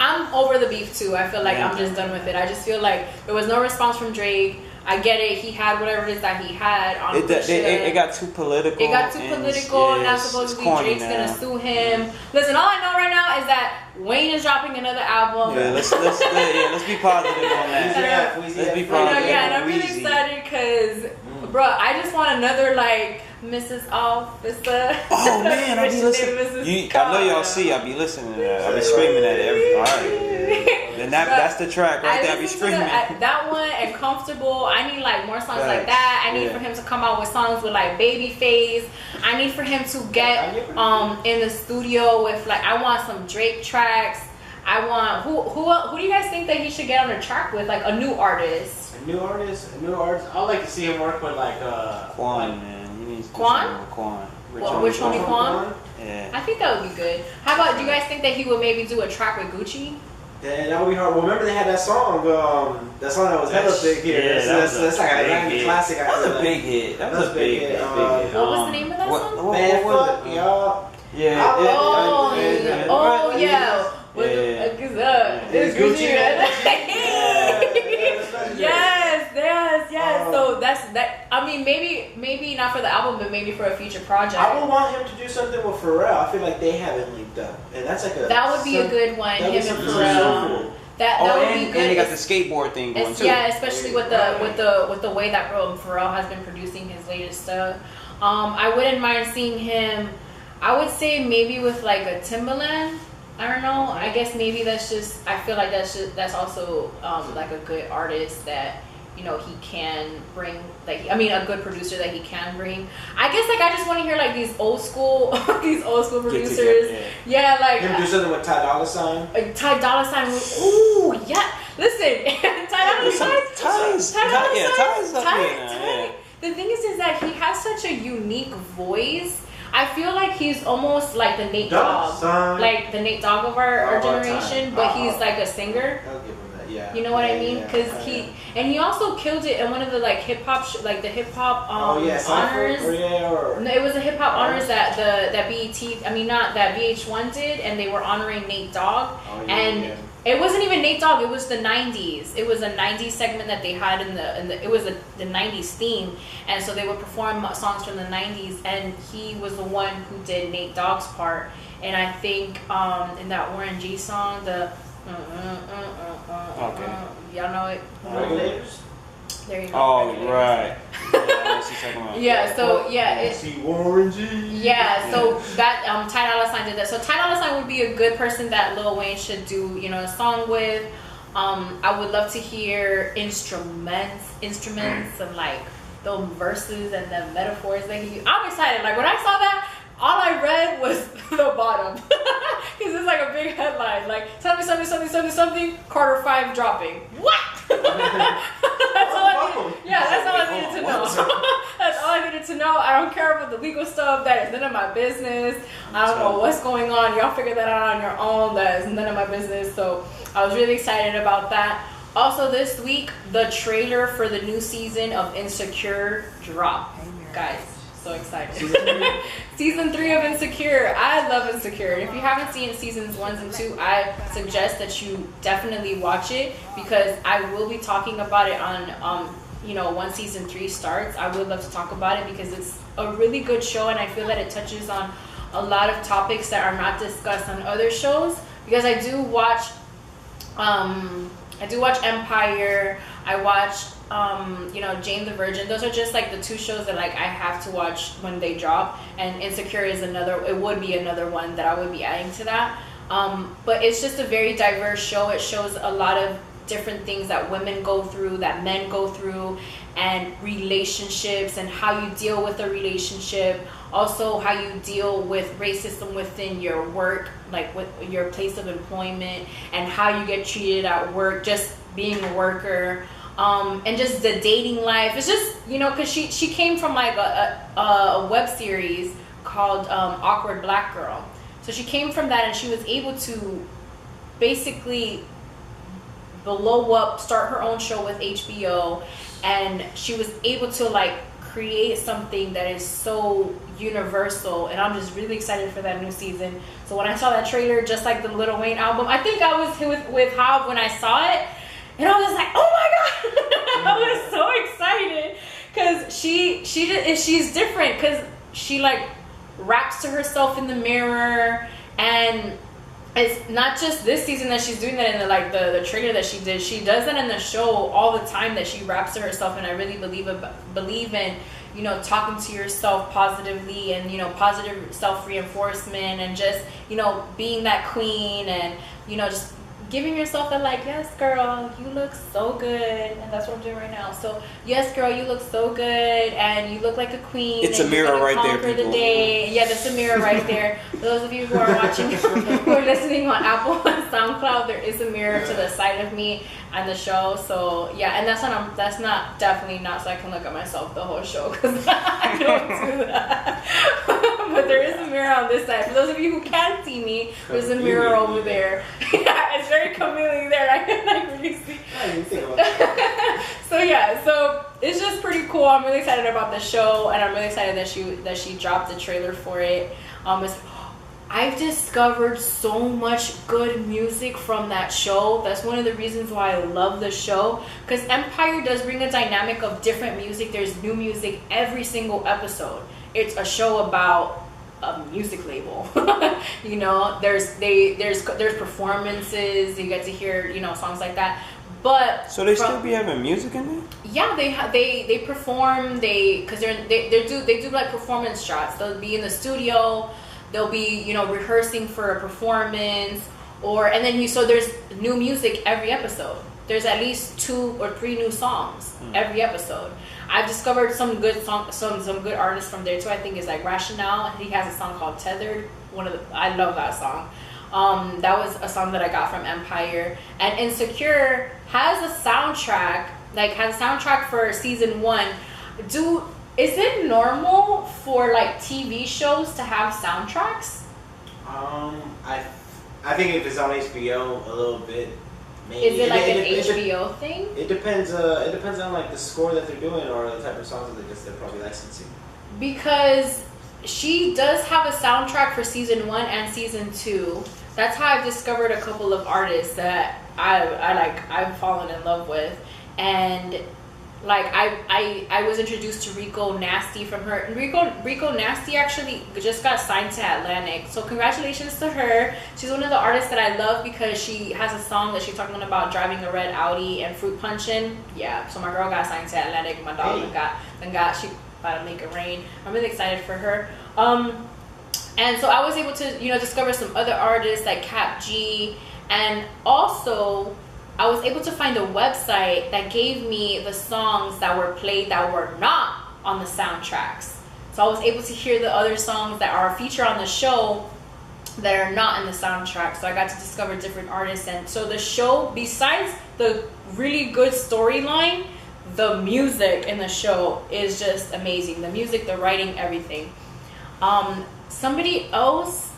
I'm over the beef too. I feel like I'm just done with it. I just feel like there was no response from Drake. I get it. He had whatever it is that he had on it got too political. It got too political. And now supposedly Drake's gonna sue him. Listen, all I know right now is that Wayne is dropping another album. Yeah, let's be positive on that. Let's be positive. Yeah, and I'm really excited because, bro, I just want another like Mrs. Officer. Oh man, I be listening. I know y'all see. I be listening to that. I be screaming at it. All right. And that's the track right there. I be screaming. That one and Comfortable. I need like more songs like that. I need for him to come out with songs with like Babyface. I need for him to get in the studio with like I want some Drake tracks. I want who do you guys think that he should get on a track with? Like a new artist. A new artist. I'd like to see him work with like Quan, man. He needs to Quan. Quan. Which one? Quan? Yeah. I think that would be good. How about? Do you guys think that he would maybe do a track with Gucci? Yeah, that would be hard. Well, remember they had that song that was hella big here. Yeah, that's like a classic. That was a big hit. That was a big hit. What was the name of that song? Man, fuck y'all. Yeah. Oh yeah. It's Gucci. Yes. So that's that. I mean, maybe not for the album, but maybe for a future project. I would want him to do something with Pharrell. I feel like they haven't linked up, and that's like that would be a good one. Him and Pharrell. That would be good. And they got the skateboard thing going too. Yeah, especially with the way that Pharrell has been producing his latest stuff. I wouldn't mind seeing him. I would say maybe with like a Timbaland. I don't know. I guess maybe that's just. I feel like that's also like a good artist that. You know, he can bring, like, I mean, a good producer that he can bring. I guess, like, I just want to hear, like, these old school producers. Yeah, like. Him do something with Ty Dolla $ign? Ty Dolla $ign. Ooh, yeah. Listen, Ty Dolla $ign. The thing is that he has such a unique voice. I feel like he's almost like the Nate Dogg. Like the Nate Dogg of our generation, but he's like a singer. I'll give him that, yeah. You know what I mean? Because he also killed it in one of the like hip hop honors. It was a hip hop honors that that BET, I mean not that VH1 did, and they were honoring Nate Dogg. It wasn't even Nate Dogg. It was the 90s. It was a 90s segment that they had in the. It was the 90s theme, and so they would perform songs from the 90s. And he was the one who did Nate Dogg's part. And I think in that Warren G song, the y'all know it. Regulators. There you go. Oh right. Yeah. So yeah. Warren G. Yeah. So that Ty Dolla $ign did that. So Ty Dolla $ign would be a good person that Lil Wayne should do, you know, a song with. I would love to hear instruments and like the verses and the metaphors that he. I'm excited. Like when I saw that, all I read was the bottom because it's like a big headline. Like tell me something. Carter 5 dropping. What? That's all I needed. Yeah, that's all I needed to know. That's all I needed to know. I don't care about the legal stuff. That is none of my business. I don't know what's going on. Y'all figure that out on your own. That is none of my business. So I was really excited about that. Also this week, the trailer for the new season of Insecure dropped. Guys, so excited. Season 3 of Insecure. I love Insecure. If you haven't seen seasons 1 and 2, I suggest that you definitely watch it because I will be talking about it on once season 3 starts. I would love to talk about it because it's a really good show and I feel that it touches on a lot of topics that are not discussed on other shows because I do watch I do watch Empire. I watch Jane the Virgin. Those are just like the 2 shows that like I have to watch when they drop. And Insecure is it would be another one that I would be adding to that. But it's just a very diverse show. It shows a lot of different things that women go through, that men go through, and relationships and how you deal with a relationship. Also how you deal with racism within your work, like with your place of employment, and how you get treated at work, just being a worker, and just the dating life. It's just, because she came from like a web series called Awkward Black Girl. So she came from that, and she was able to basically blow up, start her own show with HBO, and she was able to like create something that is so universal, and I'm just really excited for that new season. So when I saw that trailer, just like the Lil Wayne album, I think I was with Hav when I saw it, and I was like, oh my god. I was so excited because she's different, because she like raps to herself in the mirror, and it's not just this season that she's doing that in the trailer that she did. She does that in the show all the time, that she raps to herself, and I really believe in talking to yourself positively, and positive self-reinforcement, and just being that queen, and just giving yourself a like, yes girl, you look so good, and that's what I'm doing right now. So yes girl, you look so good, and you look like a queen. It's a mirror right there, people. The day. Yeah, that's a mirror right there. For those of you who are watching, who are listening on Apple and SoundCloud, there is a mirror to the side of me and the show. So yeah, and that's not definitely not so I can look at myself the whole show, because I don't do that. But there is a mirror on this side. For those of you who can't see me, there's a mirror over there. Yeah, it's very conveniently there. I can like really see. So yeah, so it's just pretty cool. I'm really excited about the show, and I'm really excited that she dropped the trailer for it. I've discovered so much good music from that show. That's one of the reasons why I love the show, because Empire does bring a dynamic of different music. There's new music every single episode. It's a show about a music label. There's performances. You get to hear songs like that. But so they still be having music in there? Yeah, they perform. They do like performance shots. They'll be in the studio. They'll be rehearsing for a performance, and then so there's new music every episode. There's at least 2 or 3 new songs every episode. I've discovered some good some good artists from there too. I think it's like Rationale. He has a song called Tethered. I love that song. That was a song that I got from Empire. And Insecure has a soundtrack. Has a soundtrack for season 1. Is it normal for like TV shows to have soundtracks? I think if it's on HBO, a little bit. Maybe. Is it like an HBO thing? It depends. It depends on like the score that they're doing, or the type of songs that they're probably licensing. Because she does have a soundtrack for season 1 and season 2. That's how I've discovered a couple of artists that I've fallen in love with, and I was introduced to Rico Nasty from her. Rico Nasty actually just got signed to Atlantic, so congratulations to her. She's one of the artists that I love because she has a song that she's talking about driving a red Audi and fruit punching. Yeah, so my girl got signed to Atlantic. My dog got she about to make it rain. I'm really excited for her. And so I was able to discover some other artists like Cap G, and also I was able to find a website that gave me the songs that were played that were not on the soundtracks. So I was able to hear the other songs that are featured on the show that are not in the soundtrack. So I got to discover different artists. And so the show, besides the really good storyline, the music in the show is just amazing. The music, the writing, everything. Somebody else,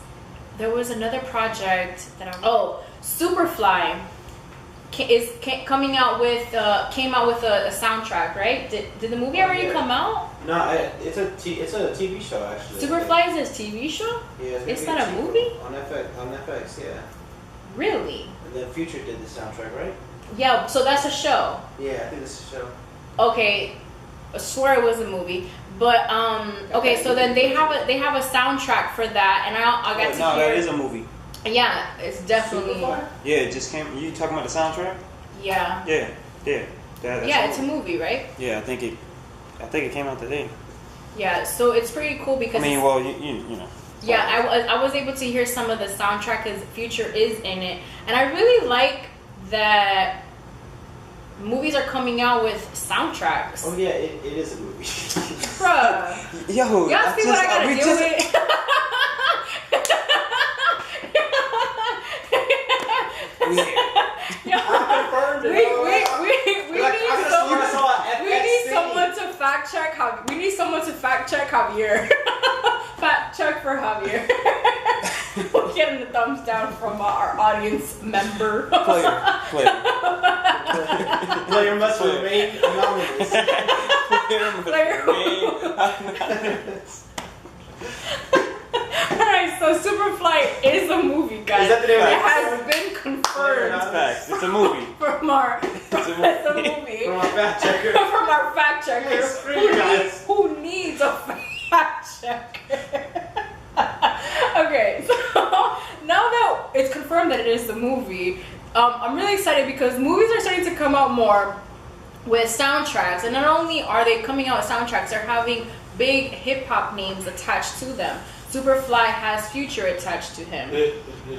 there was another project that Superfly came out with a soundtrack, right? Did the movie already come out? No, it's a TV show actually. Superfly is a TV show? Yeah, it's not a movie? On FX, yeah. Really? And then Future did the soundtrack, right? Yeah, so that's a show. Yeah, I think it's a show. Okay, I swear it was a movie. But okay, so then they have a soundtrack for that, and I got to hear. No, that is a movie. Yeah, it's definitely. Yeah, it just came. You talking about the soundtrack? Yeah. Yeah. Yeah, it's a movie, right? Yeah, I think it came out today. Yeah, so it's pretty cool because. I mean, well, you know. Yeah, I was able to hear some of the soundtrack because Future is in it, and I really like that movies are coming out with soundtracks. Oh yeah, it is a movie. Bruh. Yo, y'all see what I gotta deal with? We need someone to fact check Javier. We need someone to fact check Javier. Fact check for Javier. We're getting the thumbs down from our audience member. Player must remain anonymous. Player anonymous. Alright, so Superfly is a movie, guys. Is that the name of it? It has been confirmed. It's facts. It's a movie. From our fact checker. From our fact checker. Who needs a fact checker? Okay, so now that it's confirmed that it is the movie, I'm really excited because movies are starting to come out more with soundtracks, and not only are they coming out with soundtracks, they're having big hip-hop names attached to them. Superfly has Future attached to him.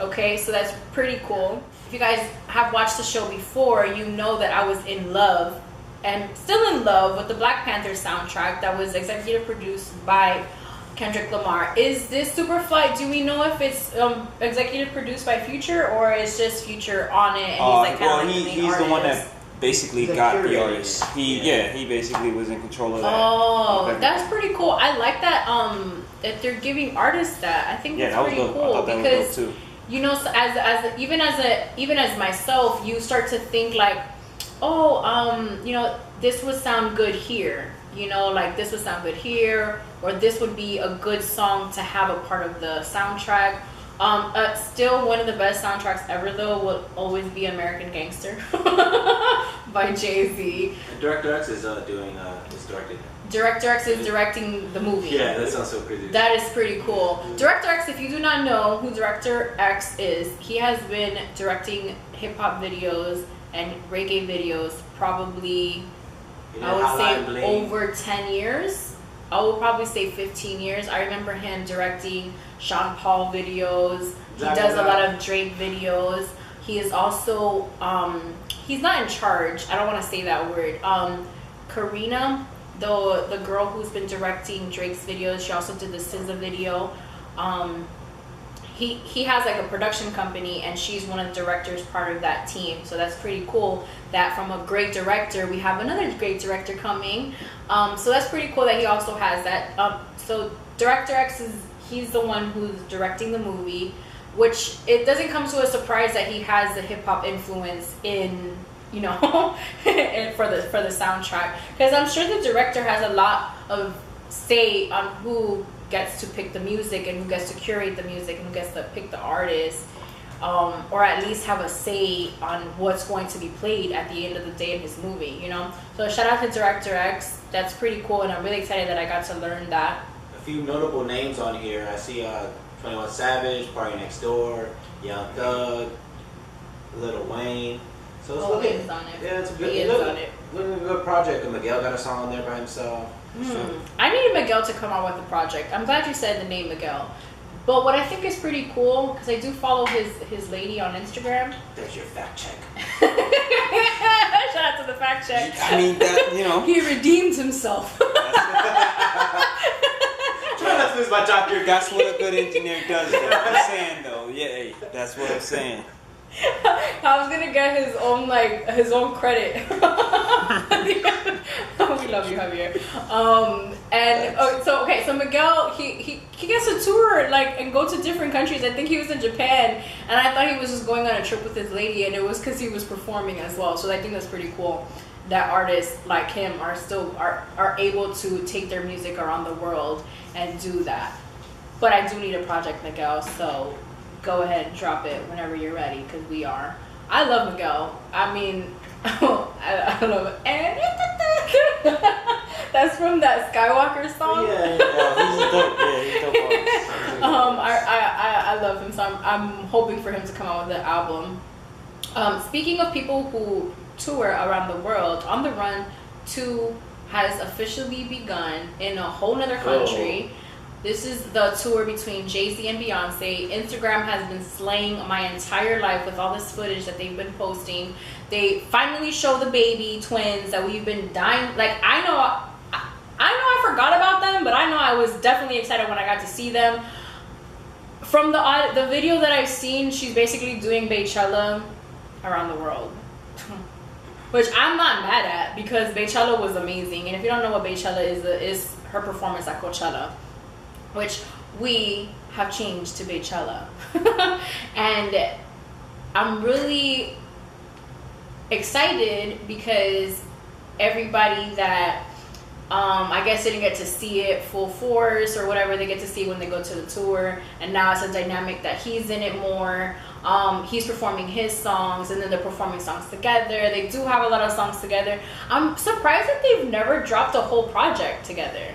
Okay, so that's pretty cool. If you guys have watched the show before, you know that I was in love and still in love with the Black Panther soundtrack that was executive produced by Kendrick Lamar. Is this Superfly? Do we know if it's executive produced by Future or is just Future on it and he's like kind of like the main he's artist? the one that basically got the artist. He basically was in control of that. Oh, that's pretty cool. I like that that they're giving artists that. I think that's pretty cool because you know, so even as myself, you start to think like, oh, you know, this would sound good here. You know, like this would sound good here, or this would be a good song to have a part of the soundtrack. Still one of the best soundtracks ever though will always be American Gangster by Jay-Z. Director X is directing. Director X is directing the movie. Yeah, that sounds so crazy. That is pretty cool. Director X, if you do not know who Director X is, he has been directing hip-hop videos and reggae videos probably, I would say over 10 years. I would probably say 15 years. I remember him directing Sean Paul videos. He does a lot of Drake videos. He is also, he's not in charge. I don't want to say that word. Karina, the girl who's been directing Drake's videos, she also did the SZA video. He has like a production company and she's one of the directors, part of that team. So that's pretty cool that from a great director, we have another great director coming. So that's pretty cool that he also has that. So Director X he's the one who's directing the movie, which it doesn't come to a surprise that he has the hip hop influence in, you know, for the soundtrack, because I'm sure the director has a lot of say on who gets to pick the music and who gets to curate the music and who gets to pick the artist, or at least have a say on what's going to be played at the end of the day in his movie, you know. So shout out to Director X. That's pretty cool, and I'm really excited that I got to learn that. A few notable names on here. I see 21 Savage, Party Next Door, Young Thug, Lil Wayne. So it's looking on it. Yeah, it's a good. Looking a good project. And Miguel got a song on there by himself. So. I needed Miguel to come out with a project. I'm glad you said the name Miguel. But what I think is pretty cool, because I do follow his lady on Instagram. There's your fact check. Shout out to the fact check. I mean, that, you know. He redeemed himself. Try not to lose my job here. That's what a good engineer does, though. I'm saying, though. Yeah, that's what I'm saying. I was gonna get his own credit. We love you, Javier. So Miguel, he gets to tour and go to different countries. I think he was in Japan, and I thought he was just going on a trip with his lady, and it was because he was performing as well. So I think that's pretty cool that artists like him are able to take their music around the world and do that. But I do need a project, Miguel. So go ahead and drop it whenever you're ready, because we are. I love Miguel. I mean, I love it. And That's from that Skywalker song. Yeah, he's dope. Yeah, he's dope. I love him, so I'm hoping for him to come out with an album. Speaking of people who tour around the world, On the Run 2 has officially begun in a whole nother country. This is the tour between Jay-Z and Beyonce. Instagram has been slaying my entire life with all this footage that they've been posting. They finally show the baby twins that we've been dying. Like, I know I forgot about them, but I know I was definitely excited when I got to see them. From the video that I've seen, she's basically doing Beychella around the world. Which I'm not mad at, because Beychella was amazing. And if you don't know what Beychella is her performance at Coachella, which we have changed to Beychella. And I'm really excited because everybody that I guess didn't get to see it full force or whatever, they get to see when they go to the tour, and now it's a dynamic that he's in it more. He's performing his songs, and then they're performing songs together. They do have a lot of songs together. I'm surprised that they've never dropped a whole project together,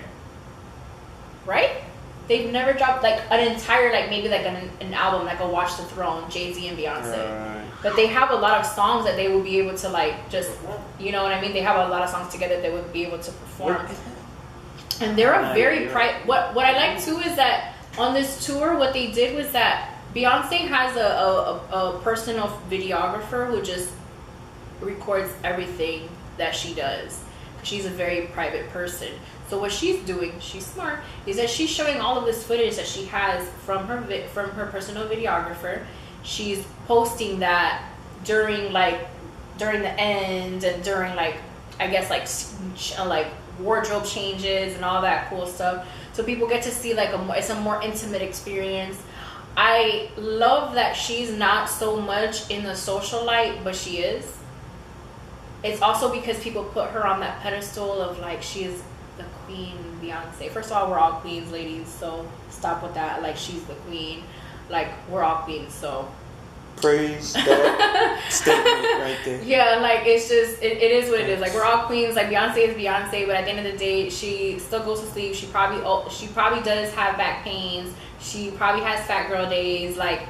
right? They've never dropped like an entire, like maybe like an album, like a Watch the Throne, Jay-Z and Beyonce. Right. But they have a lot of songs that they will be able to like just, you know what I mean? They have a lot of songs together that they would be able to perform. And they're a very what I like too is that on this tour, what they did was that Beyonce has a personal videographer who just records everything that she does. She's a very private person. So what she's doing, she's smart, is that she's showing all of this footage that she has from her personal videographer. She's posting that during the end and during like, I guess like wardrobe changes and all that cool stuff. So people get to see like it's a more intimate experience. I love that she's not so much in the social light, but she is. It's also because people put her on that pedestal of like she is the queen, Beyonce. First of all, we're all queens, ladies, so stop with that. Like, she's the queen. Like, we're all queens, so praise that statement right there. Yeah, like, it's just it is what it is. Like, we're all queens. Like, Beyonce is Beyonce, but at the end of the day, she still goes to sleep. She probably does have back pains. She probably has fat girl days. Like,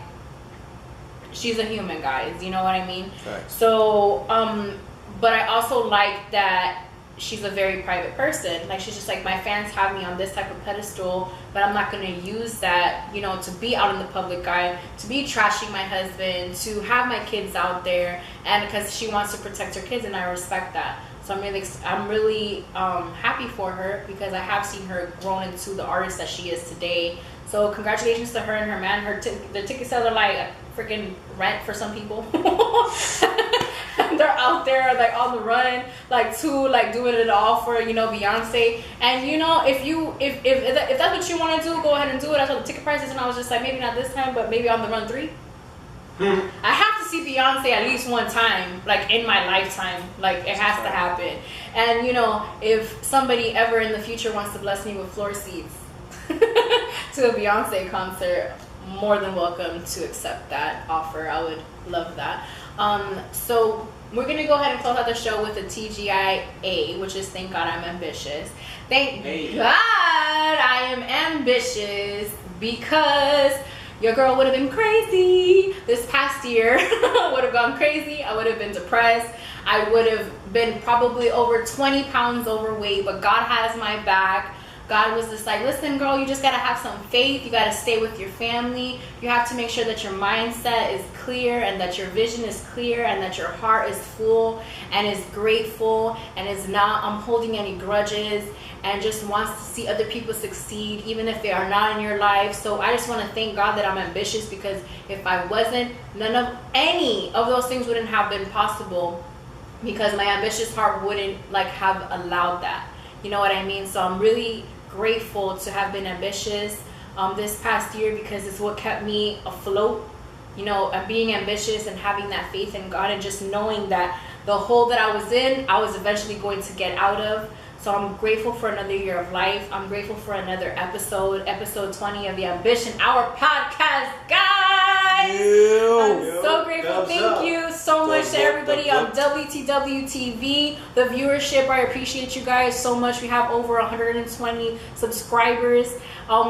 she's a human, guys, you know what I mean? Right. So but I also like that she's a very private person. Like, she's just like, my fans have me on this type of pedestal, but I'm not going to use that, you know, to be out in the public eye, to be trashing my husband, to have my kids out there, and because she wants to protect her kids, and I respect that. So I'm really happy for her, because I have seen her grown into the artist that she is today. So congratulations to her and her man. The ticket sales are like freaking rent for some people. They're out there like on the run, like doing it all for, you know, Beyonce. And you know, if that's what you want to do, go ahead and do it. That's what the ticket prices. And I was just like, maybe not this time, but maybe on the run 3. I have to see Beyonce at least one time, like in my lifetime. Like, it has to happen. And you know, if somebody ever in the future wants to bless me with floor seats to a Beyonce concert, more than welcome to accept that offer. I would love that. So we're gonna go ahead and close out the show with the TGIA, which is Thank God I'm Ambitious. Thank God I am ambitious, because your girl would have been crazy this past year. Would have gone crazy. I would have been depressed. I would have been probably over 20 pounds overweight, but God has my back. God was just like, listen, girl, you just got to have some faith. You got to stay with your family. You have to make sure that your mindset is clear, and that your vision is clear, and that your heart is full and is grateful and is not holding any grudges, and just wants to see other people succeed, even if they are not in your life. So I just want to thank God that I'm ambitious, because if I wasn't, any of those things wouldn't have been possible, because my ambitious heart wouldn't have allowed that. You know what I mean? So I'm really grateful to have been ambitious this past year, because it's what kept me afloat. You know, being ambitious and having that faith in God, and just knowing that the hole that I was in, I was eventually going to get out of. So I'm grateful for another year of life. I'm grateful for another episode 20 of the Ambition Hour podcast, guys. I'm so grateful. Thank you so much to everybody on WTW TV, the viewership. I appreciate you guys so much. We have over 120 subscribers.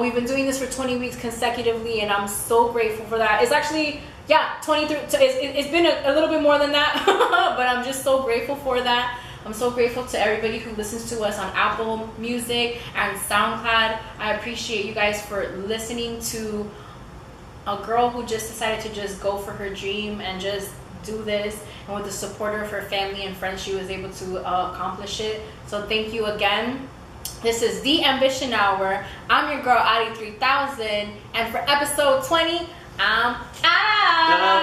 We've been doing this for 20 weeks consecutively, and I'm so grateful for that. It's actually, 23. It's been a little bit more than that, but I'm just so grateful for that. I'm so grateful to everybody who listens to us on Apple Music and SoundCloud. I appreciate you guys for listening to a girl who just decided to just go for her dream and just do this. And with the support of her family and friends, she was able to accomplish it. So thank you again. This is The Ambition Hour. I'm your girl, Adi 3000. And for episode 20, I'm out.